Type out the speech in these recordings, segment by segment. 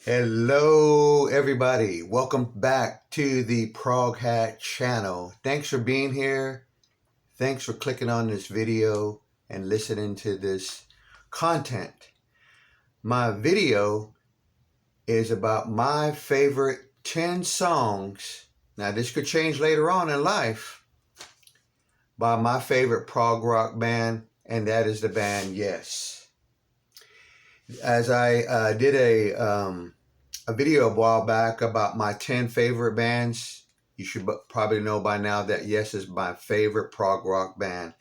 Hello, everybody. Welcome back to the Prog Hat channel. Thanks for being here. Thanks for clicking on this video and listening to this content. My video is about my favorite 10 songs. Now, this could change later on in life by my favorite prog rock band, and that is the band Yes. As I did a video a while back about my 10 favorite bands. You should probably know by now that Yes is my favorite prog rock band.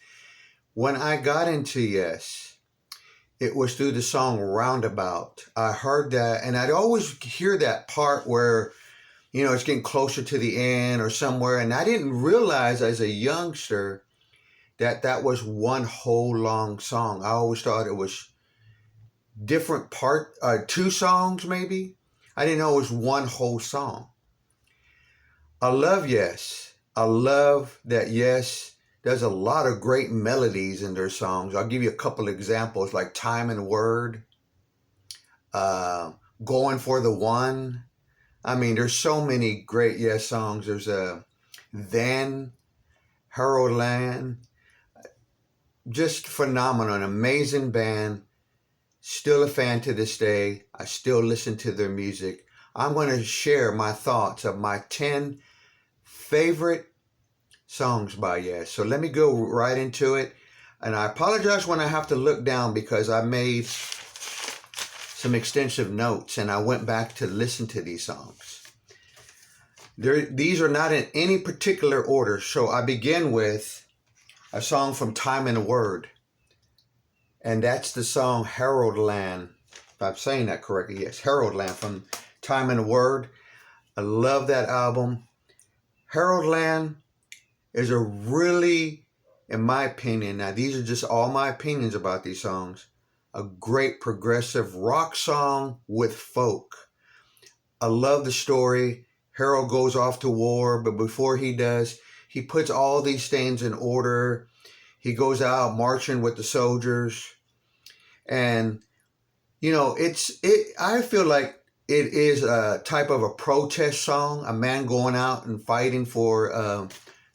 When I got into Yes, it was through the song Roundabout. I heard that, and I'd always hear that part where, it's getting closer to the end or somewhere, and I didn't realize as a youngster that that was one whole long song. I always thought it was two songs maybe. I didn't know it was one whole song. I love Yes. I love that Yes does a lot of great melodies in their songs. I'll give you a couple examples like Time and Word, Going for the One. I mean, there's so many great Yes songs. There's Then, Harold Land. Just phenomenal, an amazing band. Still a fan to this day. I still listen to their music. I'm going to share my thoughts of my 10 favorite songs by Yes. So let me go right into it. And I apologize when I have to look down because I made some extensive notes and I went back to listen to these songs. These are not in any particular order. So I begin with a song from Time and Word. And that's the song Harold Land. If I'm saying that correctly, yes, Harold Land from Time and Word. I love that album. Harold Land is a really, in my opinion, now these are just all my opinions about these songs, a great progressive rock song with folk. I love the story. Harold goes off to war, but before he does, he puts all these things in order. He goes out marching with the soldiers. And, I feel like it is a type of a protest song, a man going out and fighting for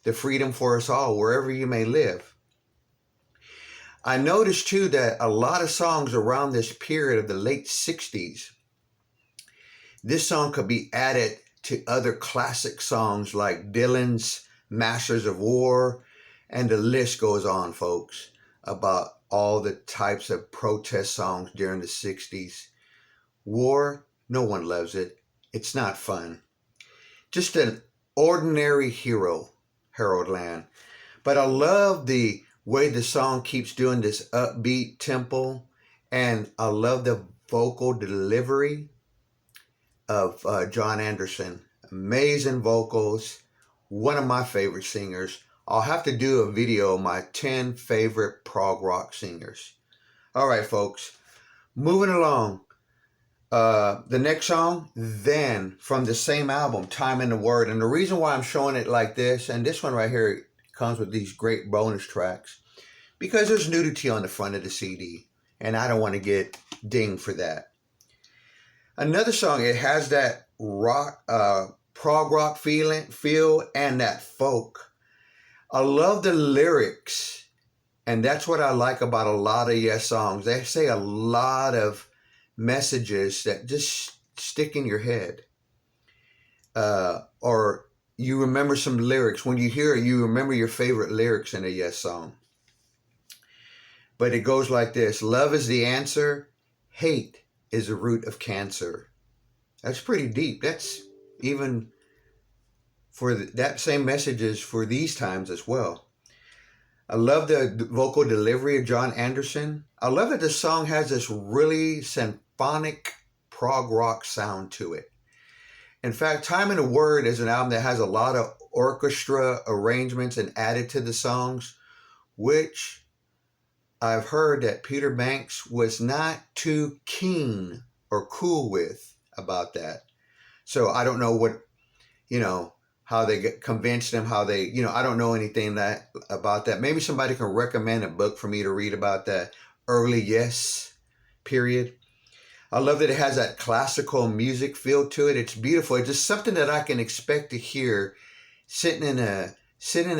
the freedom for us all, wherever you may live. I noticed, too, that a lot of songs around this period of the late 60s, this song could be added to other classic songs like Dylan's Masters of War, and the list goes on, folks, about all the types of protest songs during the 60s. War, no one loves it. It's not fun. Just an ordinary hero, Harold Land. But I love the way the song keeps doing this upbeat tempo, and I love the vocal delivery of John Anderson. Amazing vocals, one of my favorite singers. I'll have to do a video of my 10 favorite prog rock singers. All right, folks, moving along. The next song, Then, from the same album, Time and Word. And the reason why I'm showing it like this, and this one right here comes with these great bonus tracks, because there's nudity on the front of the CD, and I don't want to get dinged for that. Another song, it has that rock, prog rock feel, and that folk. I love the lyrics, and that's what I like about a lot of Yes songs. They say a lot of messages that just stick in your head. Or you remember some lyrics. When you hear it, you remember your favorite lyrics in a Yes song. But it goes like this: love is the answer, hate is the root of cancer. That's pretty deep. That's even for that same message is for these times as well. I love the vocal delivery of John Anderson. I love that the song has this really symphonic prog rock sound to it. In fact, Time and Word is an album that has a lot of orchestra arrangements and added to the songs, which I've heard that Peter Banks was not too keen or cool with about that. So I don't know what, how they convinced him, how they, I don't know anything about that. Maybe somebody can recommend a book for me to read about that early Yes period. I love that it has that classical music feel to it. It's beautiful. It's just something that I can expect to hear sitting in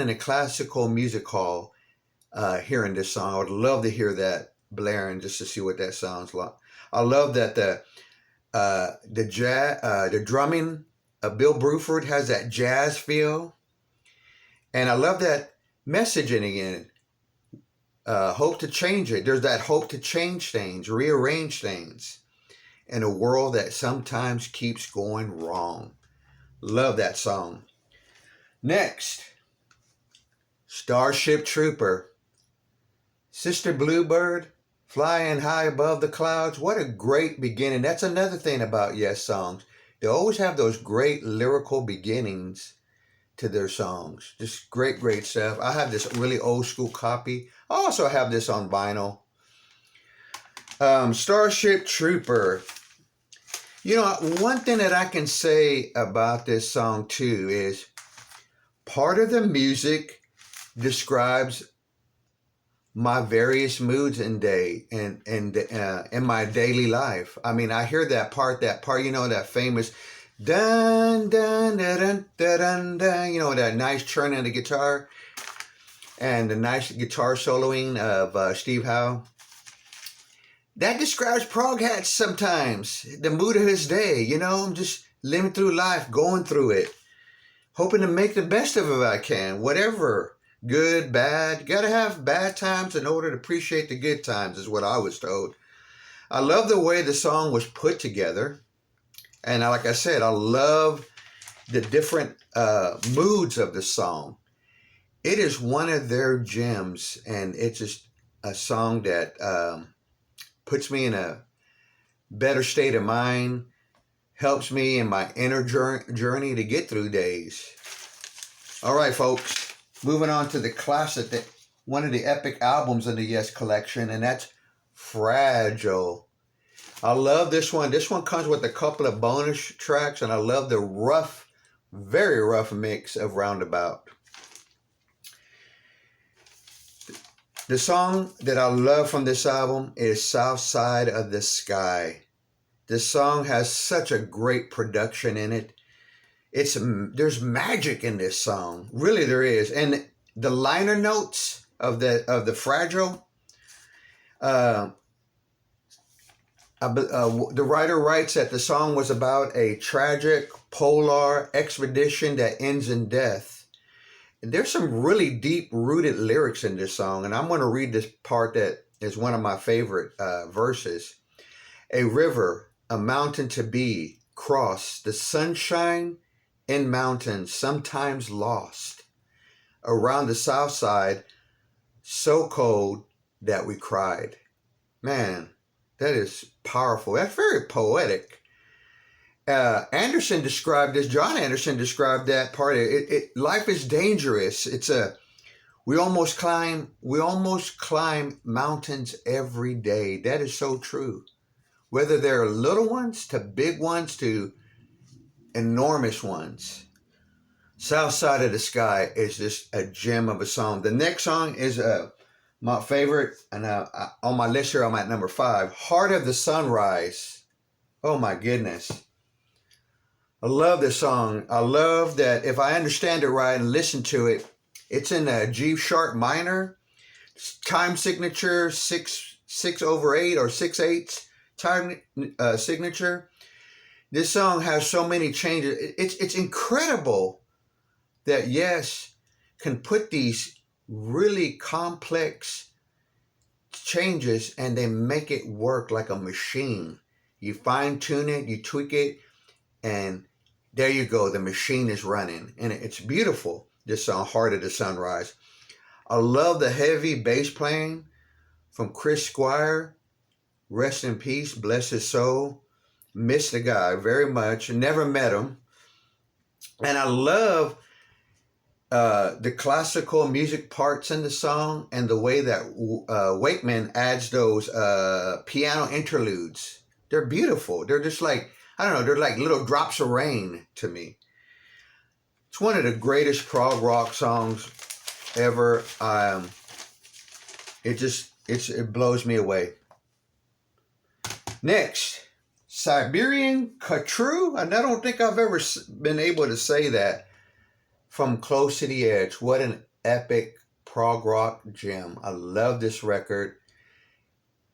a classical music hall, hearing this song. I would love to hear that blaring just to see what that sounds like. I love that the drumming of Bill Bruford has that jazz feel, and I love that messaging again. Hope to change it. There's that hope to change things, rearrange things in a world that sometimes keeps going wrong. Love that song. Next, Starship Trooper. Sister Bluebird, flying high above the clouds. What a great beginning. That's another thing about Yes songs. They always have those great lyrical beginnings to their songs. Just great, great stuff. I have this really old school copy. I also have this on vinyl. Starship Trooper. You know, one thing that I can say about this song too is part of the music describes my various moods in in my daily life. I mean, I hear that part, you know, that famous dun dun dun dun dun dun, you know, that nice churn on the guitar and the nice guitar soloing of Steve Howe. That describes prog hats sometimes. The mood of his day, you know, I'm just living through life, going through it, hoping to make the best of it I can, whatever. Good, bad. Got to have bad times in order to appreciate the good times, is what I was told. I love the way the song was put together. And like I said, I love the different moods of the song. It is one of their gems, and it's just a song that puts me in a better state of mind, helps me in my inner journey to get through days. All right, folks. Moving on to the classic, one of the epic albums in the Yes collection, and that's Fragile. I love this one. This one comes with a couple of bonus tracks, and I love the rough, very rough mix of Roundabout. The song that I love from this album is South Side of the Sky. This song has such a great production in it. There's magic in this song, really there is, and the liner notes of the Fragile. The writer writes that the song was about a tragic polar expedition that ends in death. And there's some really deep-rooted lyrics in this song, and I'm going to read this part that is one of my favorite verses. A river, a mountain to be, cross the sunshine in mountains, sometimes lost. Around the south side, so cold that we cried. Man, that is powerful. That's very poetic. John Anderson described that part. Life is dangerous. We almost climb mountains every day. That is so true. Whether they're little ones to big ones to enormous ones. South Side of the Sky is just a gem of a song. The next song is my favorite, and on my list here I'm at number 5, Heart of the Sunrise. Oh my goodness. I love this song. I love that, if I understand it right and listen to it, it's in a G sharp minor, time signature 6/8 or 6/8 time signature. This song has so many changes. It's incredible that Yes can put these really complex changes and they make it work like a machine. You fine tune it, you tweak it, and there you go. The machine is running, and it's beautiful. This song, Heart of the Sunrise. I love the heavy bass playing from Chris Squire. Rest in peace, bless his soul. Miss the guy very much. Never met him. And I love the classical music parts in the song and the way that Wakeman adds those piano interludes. They're beautiful. They're just like, I don't know, they're like little drops of rain to me. It's one of the greatest prog rock songs ever. It blows me away. Next, Siberian Khatru. And I don't think I've ever been able to say that. From Close to the Edge. What an epic prog rock gem. I love this record.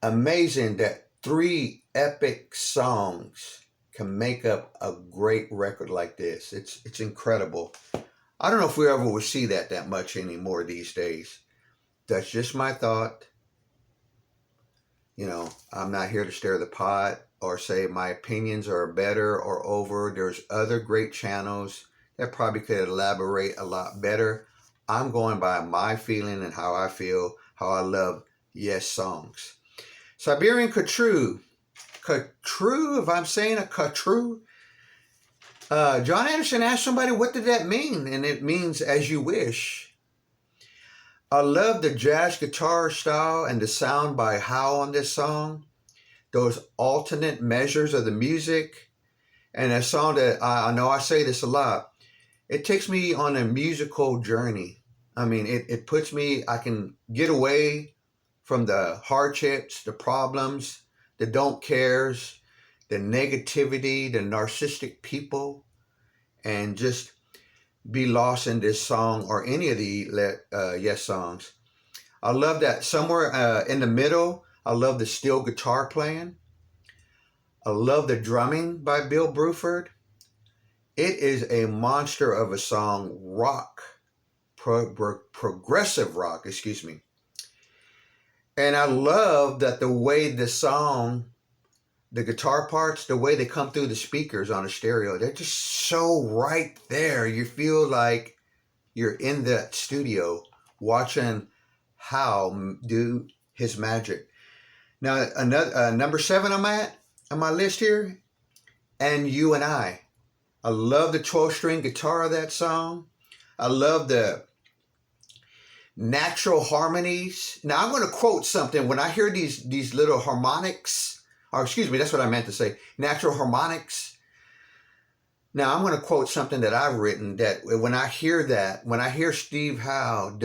Amazing that 3 epic songs can make up a great record like this. It's incredible. I don't know if we ever will see that much anymore these days. That's just my thought. You know, I'm not here to stir the pot or say my opinions are better or over. There's other great channels that probably could elaborate a lot better. I'm going by my feeling and how I feel, how I love Yes songs. Siberian Khatru. Khatru, if I'm saying a Khatru. John Anderson asked somebody, what did that mean? And it means as you wish. I love the jazz guitar style and the sound by Howe on this song. Those alternate measures of the music. And a song that I know I say this a lot. It takes me on a musical journey. I mean, it puts me, I can get away from the hardships, the problems, the don't cares, the negativity, the narcissistic people, and just be lost in this song or any of the Yes songs. I love that somewhere in the middle, I love the steel guitar playing. I love the drumming by Bill Bruford. It is a monster of a song, rock, progressive rock, excuse me. And I love that the way the song, the guitar parts, the way they come through the speakers on a stereo, they're just so right there. You feel like you're in that studio watching Howe do his magic. Now, another number 7 on my list here, And You and I. I love the 12-string guitar of that song. I love the natural harmonies. Now, I'm going to quote something. When I hear these little harmonics, or excuse me, that's what I meant to say, natural harmonics. Now, I'm going to quote something that I've written, that when I hear Steve Howe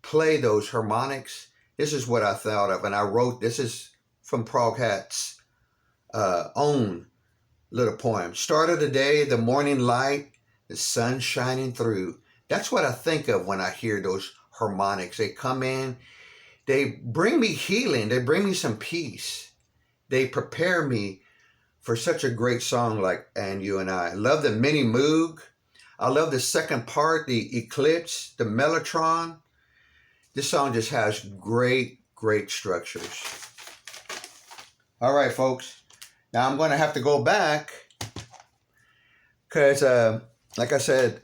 play those harmonics, this is what I thought of. And I wrote, this is from Prog Hat's own little poem. Start of the day, the morning light, the sun shining through. That's what I think of when I hear those harmonics. They come in, they bring me healing, they bring me some peace. They prepare me for such a great song like And You and I love the mini moog. I love the second part, the eclipse, the mellotron. This song just has great structures. All right, folks. Now I'm going to have to go back because, like I said,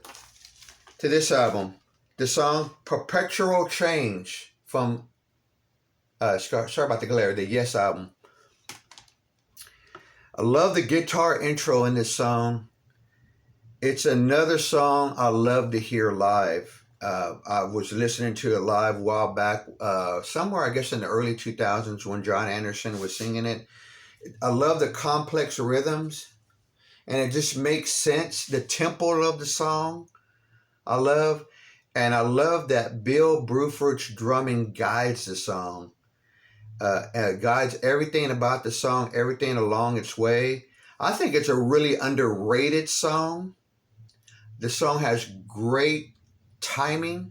to this album, the song Perpetual Change from, sorry about the glare, the Yes album. I love the guitar intro in this song. It's another song I love to hear live. I was listening to it live a while back, somewhere I guess in the early 2000s when John Anderson was singing it. I love the complex rhythms, and it just makes sense. The tempo of the song, I love that Bill Bruford's drumming guides the song, guides everything about the song, everything along its way. I think it's a really underrated song. The song has great timing,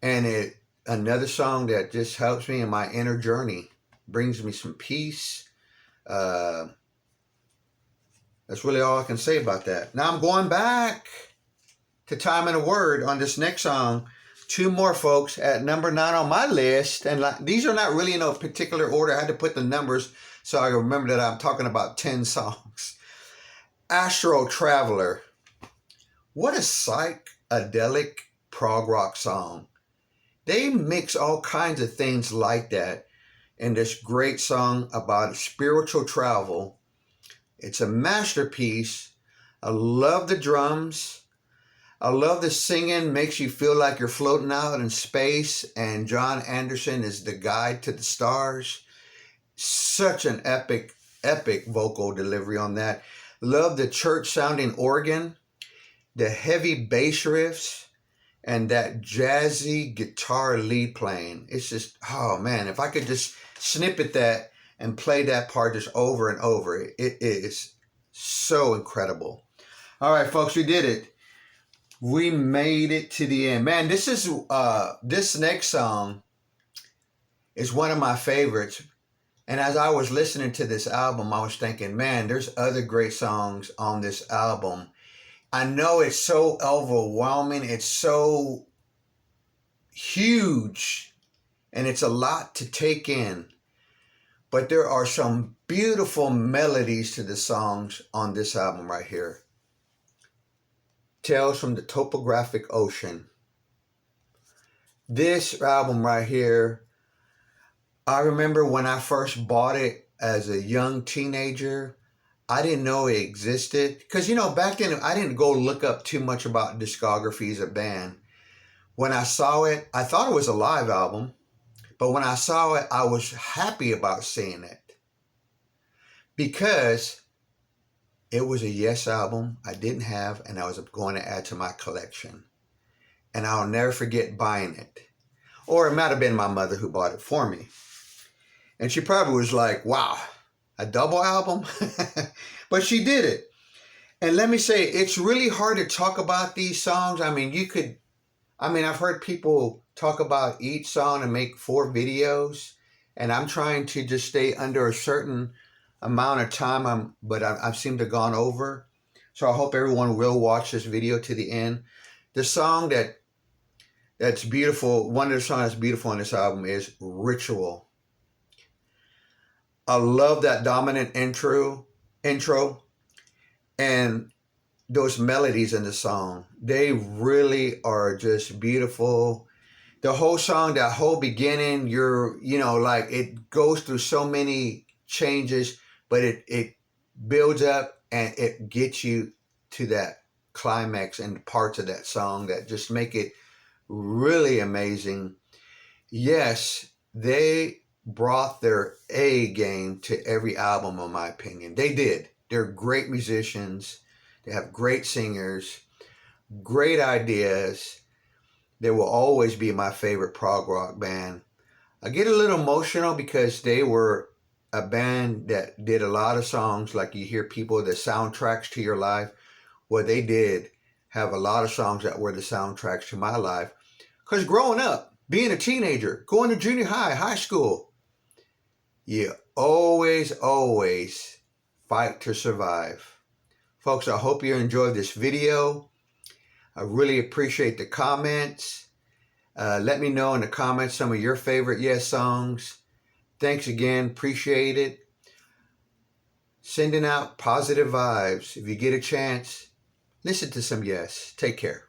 and another song that just helps me in my inner journey, brings me some peace. That's really all I can say about that. Now I'm going back to Time and a Word on this next song. 2 more, folks, at number 9 on my list. And these are not really in a particular order. I had to put the numbers so I remember that I'm talking about 10 songs. Astral Traveler. What a psychedelic prog rock song. They mix all kinds of things like that in this great song about spiritual travel. It's a masterpiece. I love the drums. I love the singing, makes you feel like you're floating out in space, and John Anderson is the guide to the stars. Such an epic vocal delivery on that. Love the church-sounding organ, the heavy bass riffs, and that jazzy guitar lead playing. It's just, oh man, if I could just snippet that and play that part just over and over. It is so incredible. All right, folks, we did it. We made it to the end. Man, this next song is one of my favorites. And as I was listening to this album, I was thinking, man, there's other great songs on this album. I know it's so overwhelming. It's so huge. And it's a lot to take in. But there are some beautiful melodies to the songs on this album right here. Tales from the Topographic Ocean. This album right here, I remember when I first bought it as a young teenager, I didn't know it existed. Because, back then I didn't go look up too much about discographies of band. When I saw it, I thought it was a live album. But when I saw it, I was happy about seeing it. Because it was a Yes album I didn't have, and I was going to add to my collection. And I'll never forget buying it. Or it might have been my mother who bought it for me. And she probably was like, wow, a double album? But she did it. And let me say, it's really hard to talk about these songs. I've heard people talk about each song and make 4 videos. And I'm trying to just stay under a certain amount of time, but I've seemed to have gone over. So I hope everyone will watch this video to the end. The song that's beautiful, one of the songs that's beautiful on this album is Ritual. I love that dominant intro, and those melodies in the song. They really are just beautiful. The whole song, that whole beginning, it goes through so many changes, but it builds up and it gets you to that climax and parts of that song that just make it really amazing. Yes, they brought their A game to every album, in my opinion. They did. They're great musicians. They have great singers, great ideas. They will always be my favorite prog rock band. I get a little emotional because they were a band that did a lot of songs, like you hear people, the soundtracks to your life. Well, they did have a lot of songs that were the soundtracks to my life. Because growing up, being a teenager, going to junior high, high school, you always fight to survive. Folks, I hope you enjoyed this video. I really appreciate the comments. Let me know in the comments some of your favorite Yes songs. Thanks again. Appreciate it. Sending out positive vibes. If you get a chance, listen to some Yes. Take care.